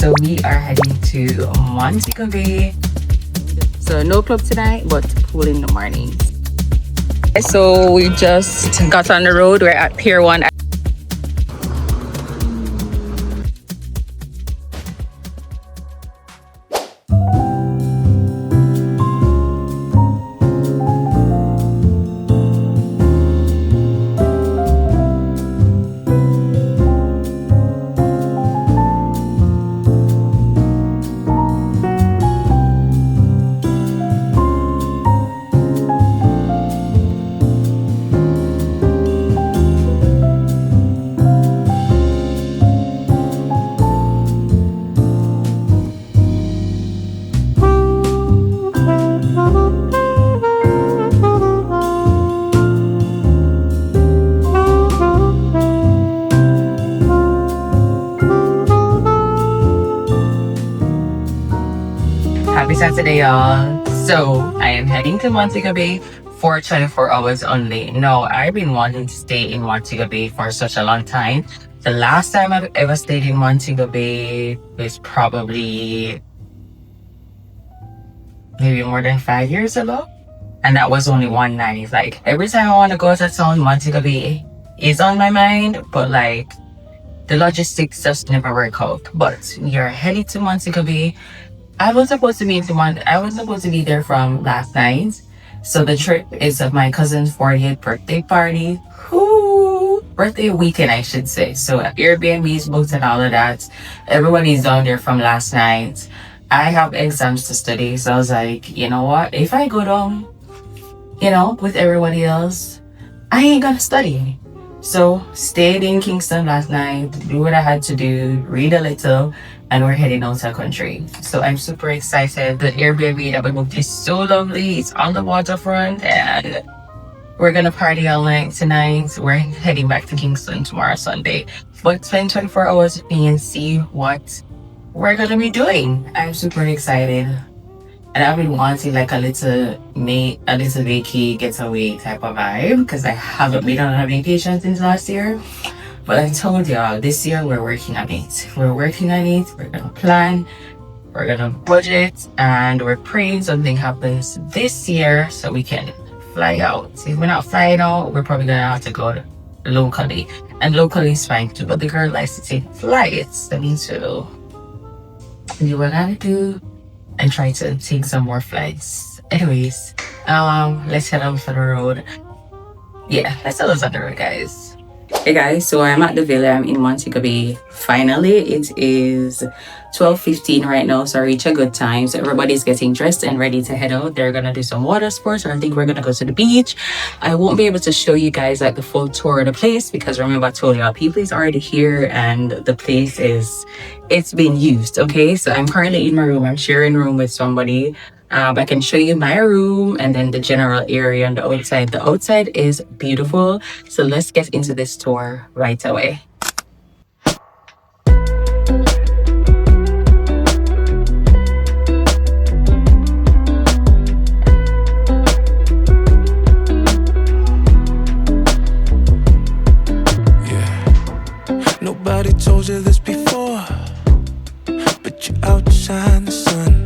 So we are heading to Montego Bay. So no club tonight, but pool in the morning. So we just got on the road. We're at Pier 1. Happy Saturday, y'all. So I am heading to Montego Bay for 24 hours only. No, I've been wanting to stay in Montego Bay for such a long time. The last time I've ever stayed in Montego Bay was probably maybe more than 5 years ago. And that was only one night. Like every time I want to go to town, Montego Bay is on my mind, but like the logistics just never work out. But we are headed to Montego Bay. I was supposed to be there from last night. So the trip is of my cousin's 40th birthday party. Birthday weekend, I should say. So Airbnb's booked and all of that. Everybody's down there from last night. I have exams to study. So I was like, you know what? If I go down, with everybody else, I ain't gonna study. So stayed in Kingston last night, do what I had to do, read a little, and we're heading out to the country. So I'm super excited. The Airbnb that we booked is so lovely. It's on the waterfront and we're gonna party all night tonight. We're heading back to Kingston tomorrow, Sunday. But spend 24 hours with me and see what we're gonna be doing. I'm super excited. And I've been wanting like a little vacay getaway type of vibe because I haven't been on a vacation since last year. But I told y'all, this year we're working on it. We're gonna plan, we're gonna budget, and we're praying something happens this year so we can fly out. If we're not flying out, we're probably gonna have to go locally. And locally is fine too, but the girl likes to take flights. That means to do what I gotta do and try to take some more flights. Anyways, let's head out for the road. Yeah, let's head out on the road, guys. Hey guys, so I'm at the villa. I'm in Montego Bay. Finally, it is 12:15 right now, so I reach a good time. So everybody's getting dressed and ready to head out. They're gonna do some water sports, or I think we're gonna go to the beach. I won't be able to show you guys like the full tour of the place because remember I told y'all people is already here and the place it's been used. Okay, so I'm currently in my room. I'm sharing a room with somebody. I can show you my room and then the general area on the outside. The outside is beautiful. So let's get into this tour right away. Yeah. Nobody told you this before, but you outshine the sun.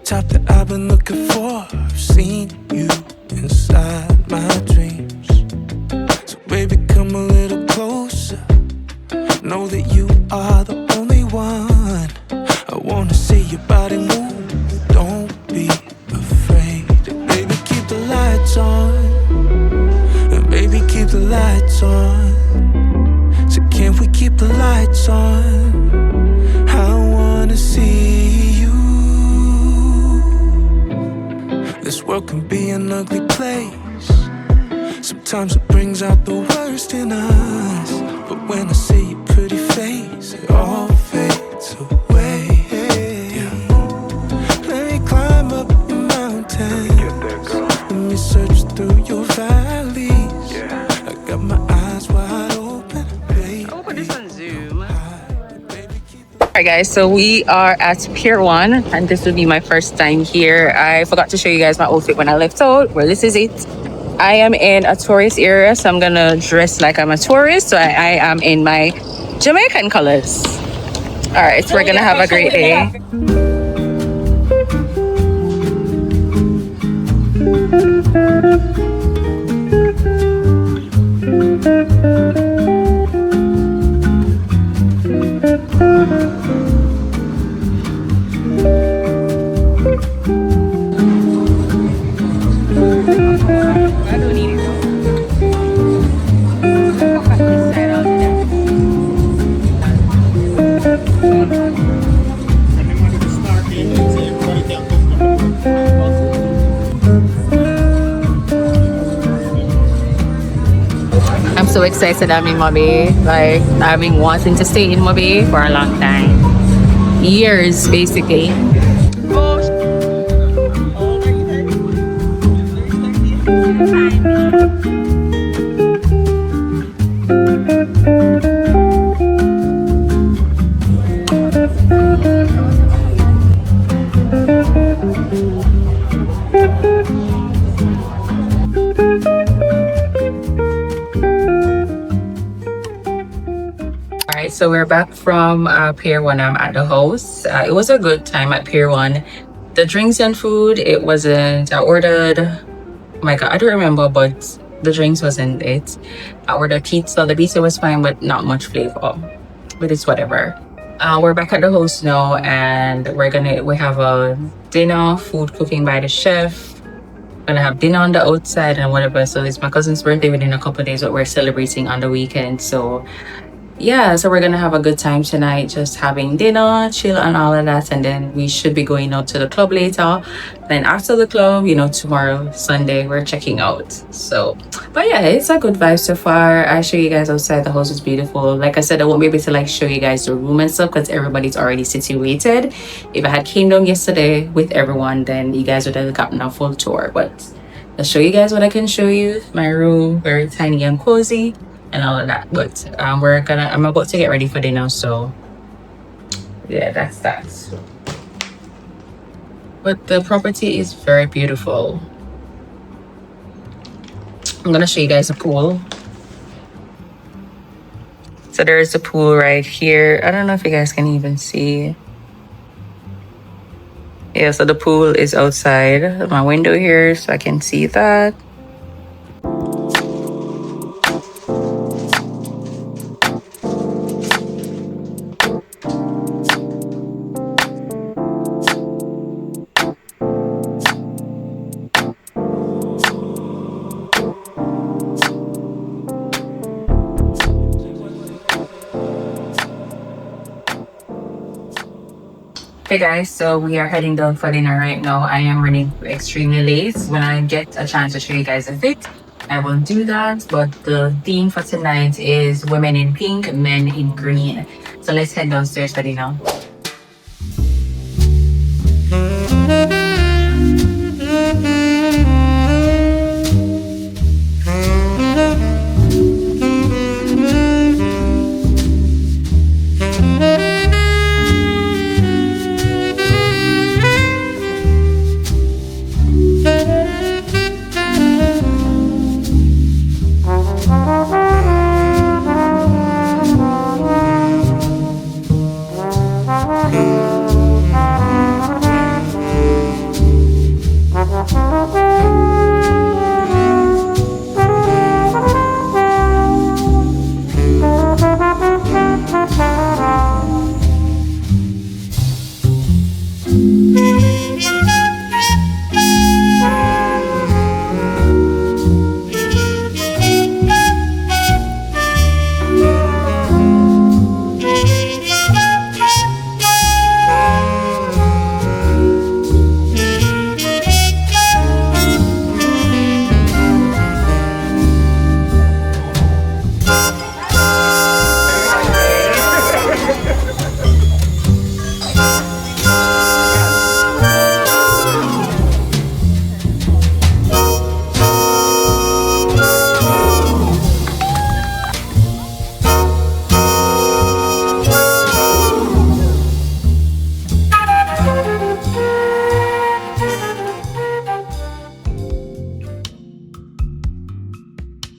Top that I've been looking for. I've seen you inside my dreams. So baby, come a little closer. Know that you are the only one. I wanna see your body move. Don't be afraid. Baby, keep the lights on. And baby, keep the lights on. So can't we keep the lights on? I wanna see you. This world can be an ugly place. Sometimes it brings out the worst in us. But when I see your pretty face, it all fades away. Yeah. Let me climb up your mountain. Let me search through your valleys. I got my eyes wide open, baby. I'll put this on Zoom. Alright guys, so we are at Pier 1 and this will be my first time here. I forgot to show you guys my outfit when I left out. Well, this is it. I am in a tourist area, so I'm gonna dress like I'm a tourist. So I am in my Jamaican colors. All right, so we're gonna have a great day. I'm so excited I'm in Moby. Like, I've been wanting to stay in Moby for a long time. Years, basically. Alright, so we're back from Pier 1. I'm at the house. It was a good time at Pier 1. The drinks and food, it wasn't. I ordered, oh my god, I don't remember, but the drinks wasn't it. I ordered pizza. The pizza was fine, but not much flavor. But it's whatever. We're back at the house now, and we have a dinner, food cooking by the chef. Gonna have dinner on the outside and whatever. So it's my cousin's birthday within a couple of days, but we're celebrating on the weekend. So yeah, so we're gonna have a good time tonight, just having dinner, chill and all of that, and then we should be going out to the club later. Then after the club, you know, tomorrow Sunday we're checking out. So but yeah, it's a good vibe so far. I show you guys outside. The house is beautiful. Like I said, I won't be able to like show you guys the room and stuff because everybody's already situated. If I had came down yesterday with everyone, then you guys would have gotten a full tour, but I'll show you guys what I can show you. My room, very tiny and cozy and all of that. But I'm about to get ready for dinner, so yeah, that's that. But the property is very beautiful. I'm gonna show you guys the pool. So there's the pool right here. I don't know if you guys can even see. Yeah, so the pool is outside my window here, so I can see that. Hey guys, so we are heading down for dinner right now. I am running extremely late. When I get a chance to show you guys a fit, I will do that. But the theme for tonight is women in pink, men in green. So let's head downstairs for dinner.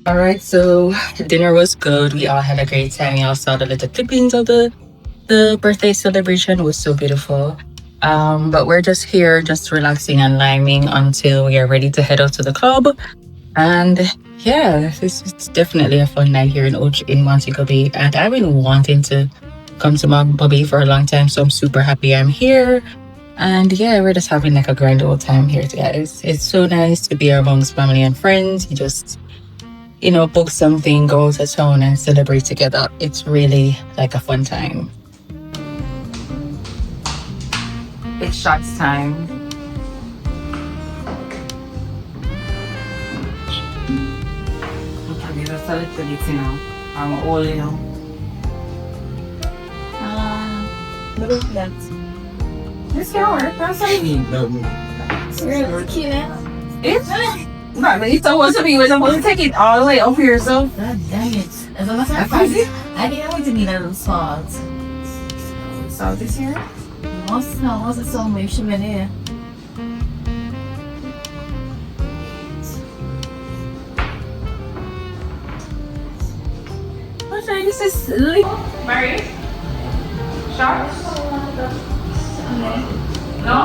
Alright, so dinner was good. We all had a great time. We all saw the little clippings of the The birthday celebration was so beautiful. But we're just here, just relaxing and liming until we are ready to head out to the club. And yeah, it's definitely a fun night here in Montego Bay. And I've been wanting to come to Montego Bay for a long time, so I'm super happy I'm here. And yeah, we're just having like a grand old time here, guys. It's so nice to be amongst family and friends. You just, book something, go to town and celebrate together. It's really like a fun time. It's shots time. Okay, that's a little bit, I'm old, Look at that. This can work. That's what I need. It's not really supposed to be. We're supposed to take it all the way up here, so. God dang it. As long as I find it, I didn't want to need a little salt. Salt is here? What's the song we should be there? What's that? This is Mary? Shots? No?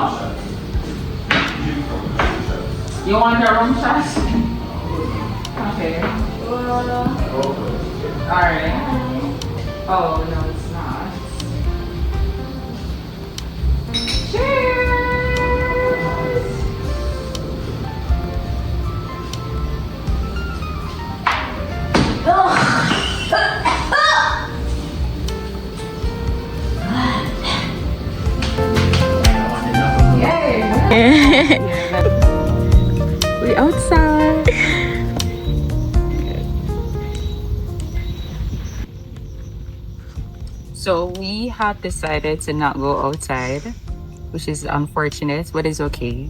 You want the rum shots? Okay. Alright. Oh, no, it's not. Cheers! We outside. So we have decided to not go outside, which is unfortunate, but it's okay.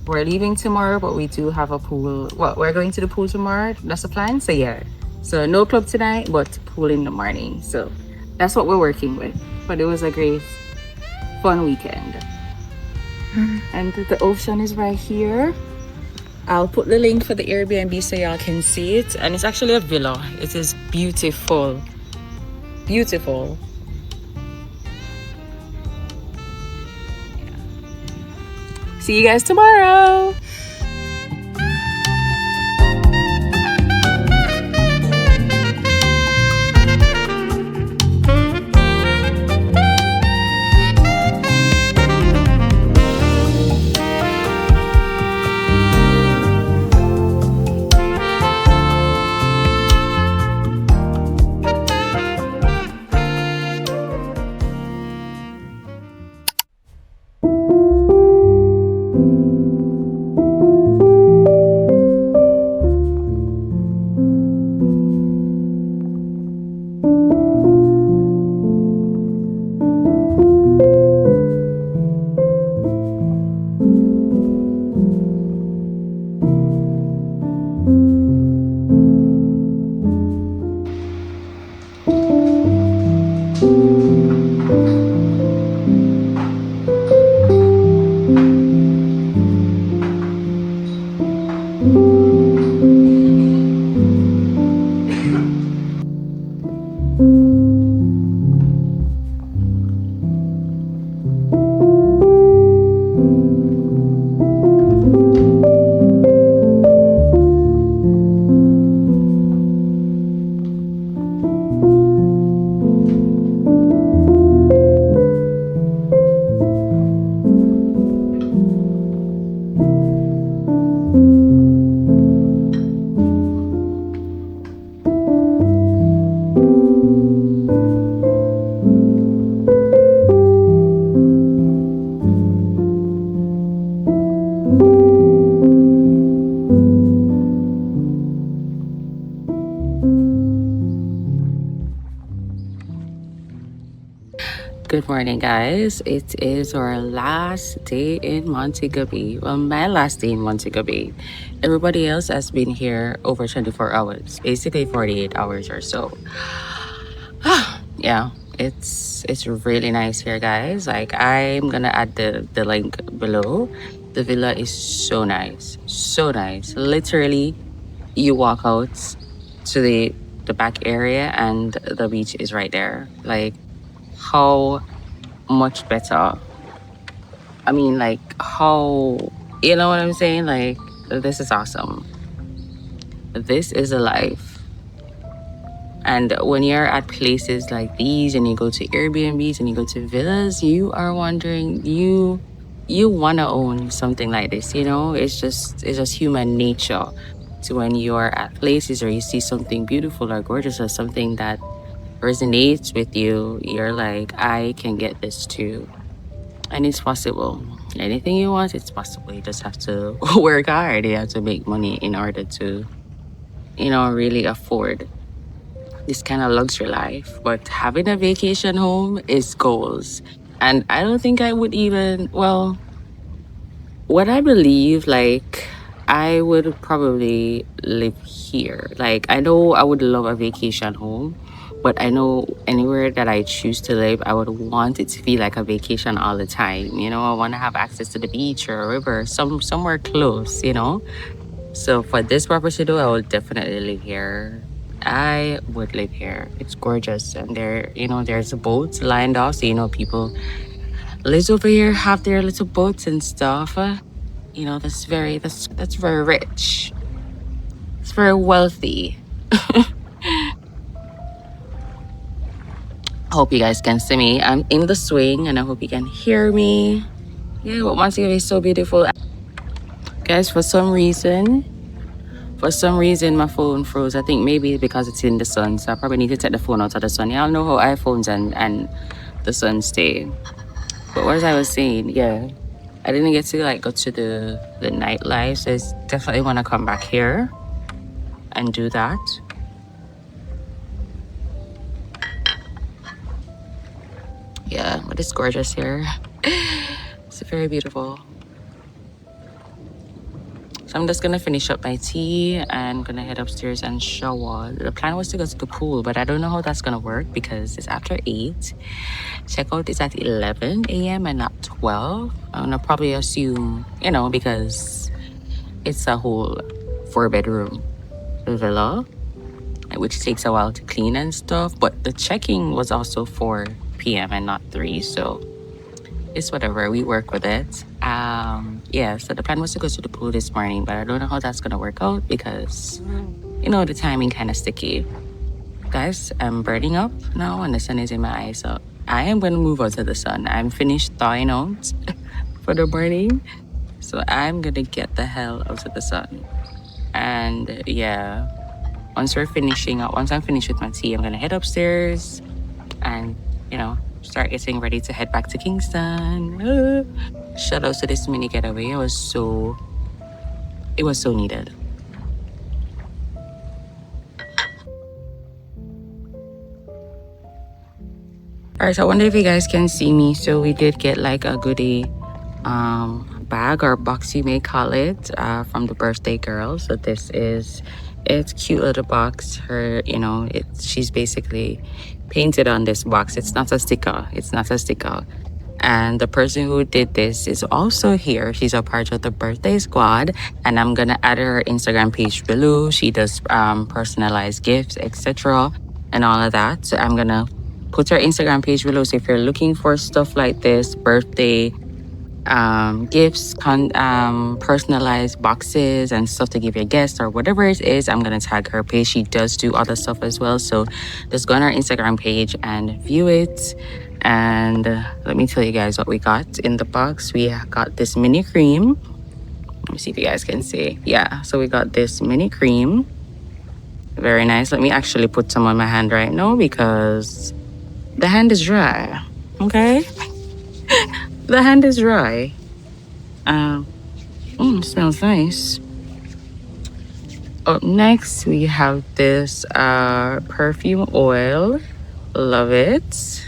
We're leaving tomorrow, but we do have a pool. Well, we're going to the pool tomorrow. That's the plan. So yeah. So no club tonight, but pool in the morning. So that's what we're working with. But it was a great, fun weekend. And the ocean is right here. I'll put the link for the Airbnb so y'all can see it. And it's actually a villa. It is beautiful. Beautiful. See you guys tomorrow. Good morning, guys. It is our last day in Montego Bay. Well, my last day in Montego Bay. Everybody else has been here over 24 hours, basically 48 hours or so. Yeah, it's really nice here, guys. Like, I'm gonna add the link below. The villa is so nice, so nice. Literally, you walk out to the back area and the beach is right there. Like, how much better. I mean, like, how, you know what I'm saying? Like, this is awesome. This is a life. And when you're at places like these and you go to Airbnbs and you go to villas, you are wondering, you want to own something like this, you know? It's just human nature to when you're at places or you see something beautiful or gorgeous or something that resonates with you, you're like, I can get this too. And it's possible. Anything you want, it's possible. You just have to work hard. You have to make money in order to, really afford this kind of luxury life. But having a vacation home is goals. And I don't think I would even, well, what I believe, like, I would probably live here. Like, I know I would love a vacation home, but I know anywhere that I choose to live, I would want it to be like a vacation all the time. I want to have access to the beach or a river, somewhere close. So for this property, though, I would definitely live here. I would live here. It's gorgeous, and there's a boat lined off, so people lives over here have their little boats and stuff. That's very rich. It's very wealthy. I hope you guys can see me. I'm in the swing and I hope you can hear me. Yeah, but Montego is so beautiful. Guys, for some reason, my phone froze. I think maybe because it's in the sun, so I probably need to take the phone out of the sun. Y'all know how iPhones and the sun stay. But what I was saying, yeah, I didn't get to go to the nightlife, so I definitely want to come back here and do that. Yeah, but it's gorgeous here. It's very beautiful. So I'm just gonna finish up my tea and gonna head upstairs and shower. The plan was to go to the pool, but I don't know how that's gonna work because it's after 8. Checkout is at 11 a.m. and not 12. I'm gonna probably assume, because it's a whole 4-bedroom villa, which takes a while to clean and stuff. But the checking was also 4 p.m. and not 3, so it's whatever. We work with it. Yeah, so the plan was to go to the pool this morning, but I don't know how that's gonna work out because, the timing kind of sticky. Guys, I'm burning up now and the sun is in my eyes, so I am gonna move out to the sun. I'm finished thawing out for the morning, so I'm gonna get the hell out of the sun. And yeah, once I'm finished with my tea, I'm gonna head upstairs and, start getting ready to head back to Kingston. Shout out to this mini getaway. It was so needed. Alright, so I wonder if you guys can see me. So we did get a goodie bag or box, you may call it, from the birthday girl. So it's cute little box. Her, she's basically painted on this box. It's not a sticker. And the person who did this is also here. She's a part of the birthday squad, and I'm gonna add her Instagram page below. She does personalized gifts, etc., and all of that. So I'm gonna put her Instagram page below. So if you're looking for stuff like this, birthday gifts, personalized boxes and stuff to give your guests or whatever it is, I'm gonna tag her page. She does do other stuff as well, so just go on our Instagram page and view it. And let me tell you guys what we got in the box. We got this mini cream. Let me see if you guys can see. Yeah, so we got this mini cream. Very nice. Let me actually put some on my hand right now because the hand is dry. Okay. The hand is dry. It smells nice. Up next, we have this perfume oil. Love it.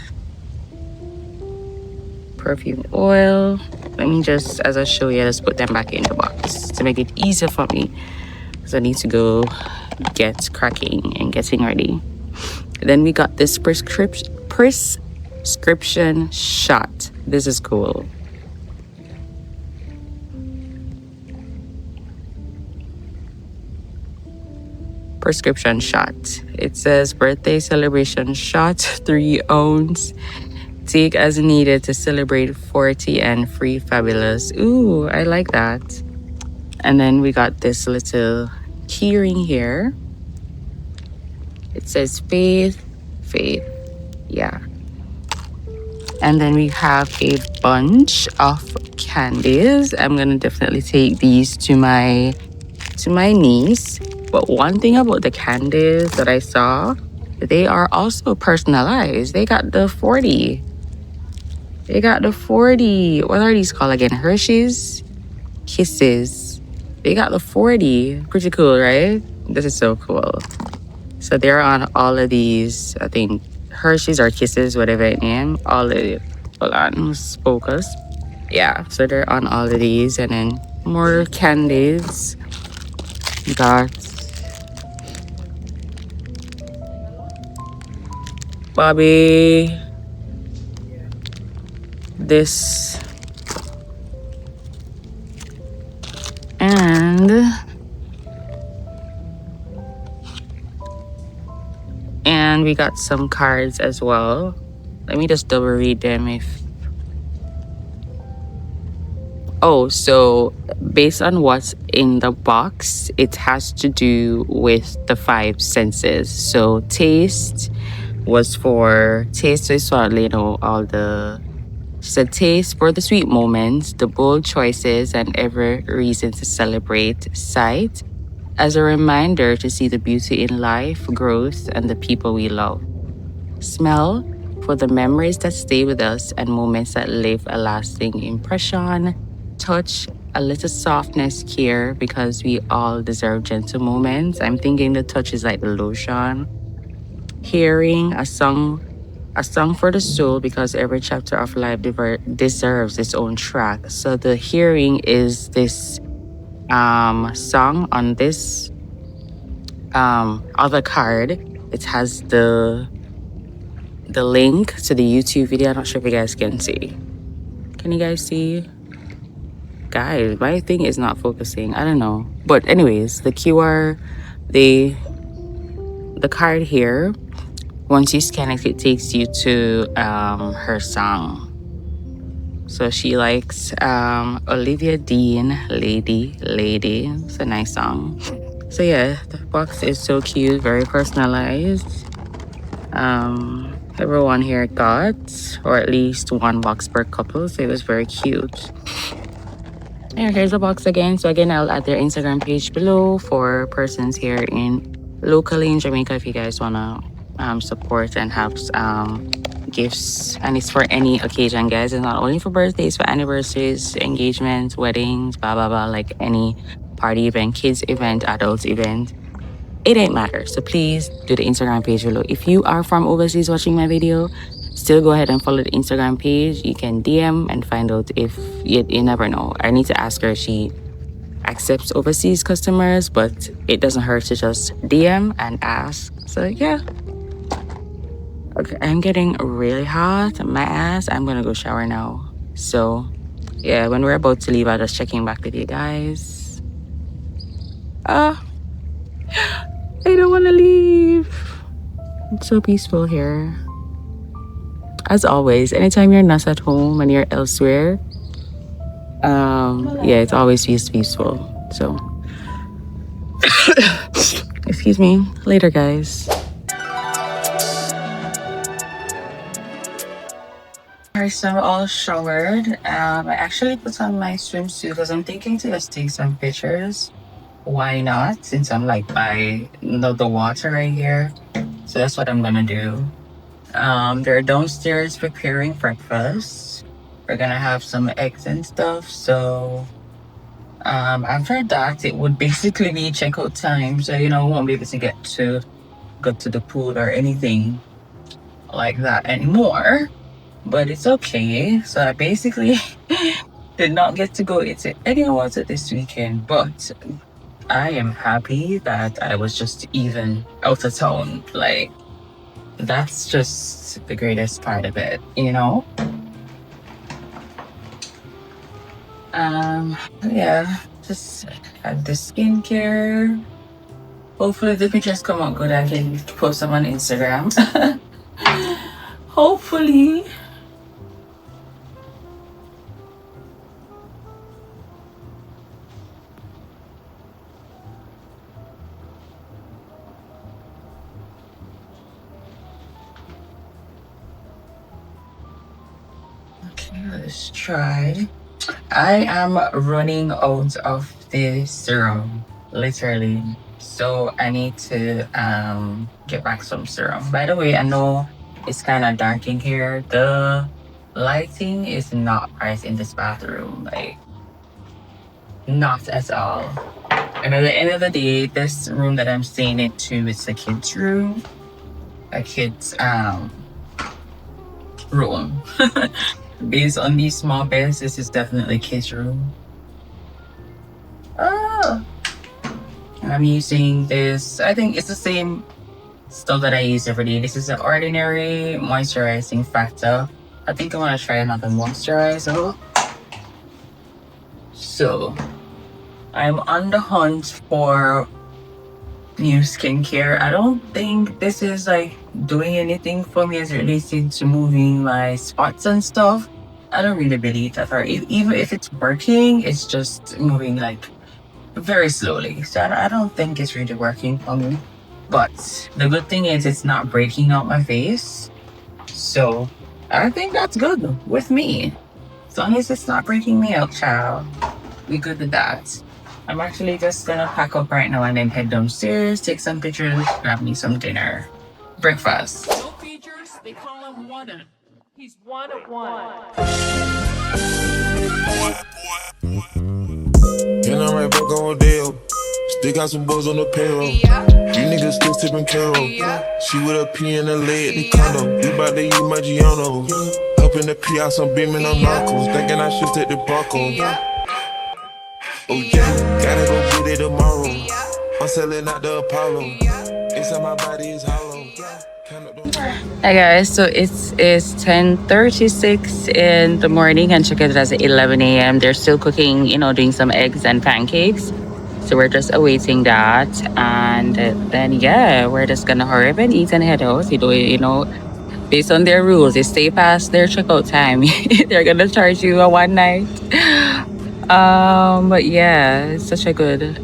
Perfume oil. Let me just, as I show you, just put them back in the box to make it easier for me because I need to go get cracking and getting ready. Then we got this prescription shot. This is cool. Prescription shot. It says birthday celebration shot, 3 ounce. Take as needed to celebrate 40 and free fabulous. Ooh, I like that. And then we got this little keyring here. It says faith, faith. Yeah. And then we have a bunch of candies. I'm gonna definitely take these to my niece. But one thing about the candies that I saw, they are also personalized. They got the 40. They got the 40. What are these called again? Hershey's Kisses. They got the 40. Pretty cool, right? This is so cool. So they're on all of these, I think, Hershey's or Kisses, whatever it name. All of it. Hold on, let's focus. Yeah, so they're on all of these. And then more candies. Got Bobby. This. And we got some cards as well. Let me just double read them if... Oh, so based on what's in the box, it has to do with the 5 senses. So taste is for, you know, all the... She said taste for the sweet moments, the bold choices, and every reason to celebrate. Sight as a reminder to see the beauty in life, growth, and the people we love. Smell for the memories that stay with us and moments that leave a lasting impression. Touch, a little softness, care, because we all deserve gentle moments. I'm thinking the touch is like the lotion. Hearing, a song for the soul, because every chapter of life deserves its own track. So the hearing is this song on this other card. It has the link to the YouTube video. I'm not sure if you guys can see. Can you guys see? Guys, my thing is not focusing. I don't know. But anyways, the QR, the card here, once you scan it, it takes you to her song. So she likes Olivia Dean, Lady. It's a nice song. So yeah, the box is so cute, very personalized. Everyone here got, or at least 1 box per couple, so it was very cute. And here's the box again. So again, I'll add their Instagram page below for persons here locally in Jamaica if you guys wanna support and have gifts. And it's for any occasion, guys. It's not only for birthdays, for anniversaries, engagements, weddings, blah blah blah, like any party event, kids event, adults event. It ain't matter. So please do the Instagram page below. If you are from overseas watching my video, still go ahead and follow the Instagram page. You can DM and find out if you never know. I need to ask her if she accepts overseas customers, but it doesn't hurt to just DM and ask. So yeah. Okay, I'm getting really hot. My ass. I'm gonna go shower now. So yeah, when we're about to leave, I'll just checking back with you guys. I don't want to leave. It's so peaceful here. As always, anytime you're not at home and you're elsewhere, yeah, it always feels peaceful. So, excuse me. Later, guys. Alright, so I'm all showered. I actually put on my swimsuit because I'm thinking to just take some pictures. Why not? Since I'm like by the water right here. So that's what I'm gonna do. They're downstairs preparing breakfast. We're gonna have some eggs and stuff. So after that, it would basically be checkout time. So we won't be able to go to the pool or anything like that anymore. But it's okay. So I basically did not get to go into any water this weekend, but I am happy that I was just even out of town. Like, that's just the greatest part of it, Yeah, just had the skincare. Hopefully the pictures come out good. I can post them on Instagram. Hopefully. let's try. I am running out of the serum, literally. So I need to get back some serum. By the way, I know it's kind of dark in here. The lighting is not right in this bathroom, like not at all. And at the end of the day, this room that I'm staying into is a kid's room, a kid's room. Based on these small beds, this is definitely kids' room. Oh, I'm using this. I think it's the same stuff that I use every day. This is the Ordinary Moisturizing Factor. I think I want to try another moisturizer. So, I'm on the hunt for new skincare. I don't think this is like doing anything for me as it relates to moving my spots and stuff. I don't really believe that, or even if it's working, it's just moving like very slowly. So I don't think it's really working for me. But the good thing is it's not breaking out my face. So I think that's good with me. As long as it's not breaking me out, child, we good with that. I'm actually just gonna pack up right now and then head downstairs, take some pictures, grab me some dinner. Breakfast. No features, they call him one. He's one of one. And I'm right back on deal. Still got some boys on the payroll. Yeah. You niggas still tipping Carol. Yeah. She with a P in the leg, the condo. We bout to use my Giano. Up in the P, out some beaming on knuckles. Thinking I should take the barcode. Oh yeah, gotta go get it tomorrow. I'm selling out the Apollo. Inside my body is hollow. Hi guys, so it's 10:36 in the morning and check it as 11 a.m. They're still cooking, doing some eggs and pancakes. So we're just awaiting that, and then yeah, we're just gonna hurry up and eat and head out. Based on their rules, they stay past their checkout time, they're gonna charge you a one night. But yeah, it's such a good,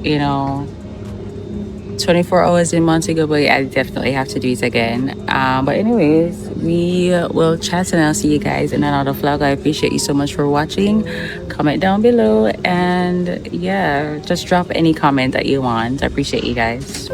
24 hours in Montego, but I definitely have to do it again. But anyways, we will chat and I'll see you guys in another vlog. I appreciate you so much for watching. Comment down below and yeah, just drop any comment that you want. I appreciate you guys.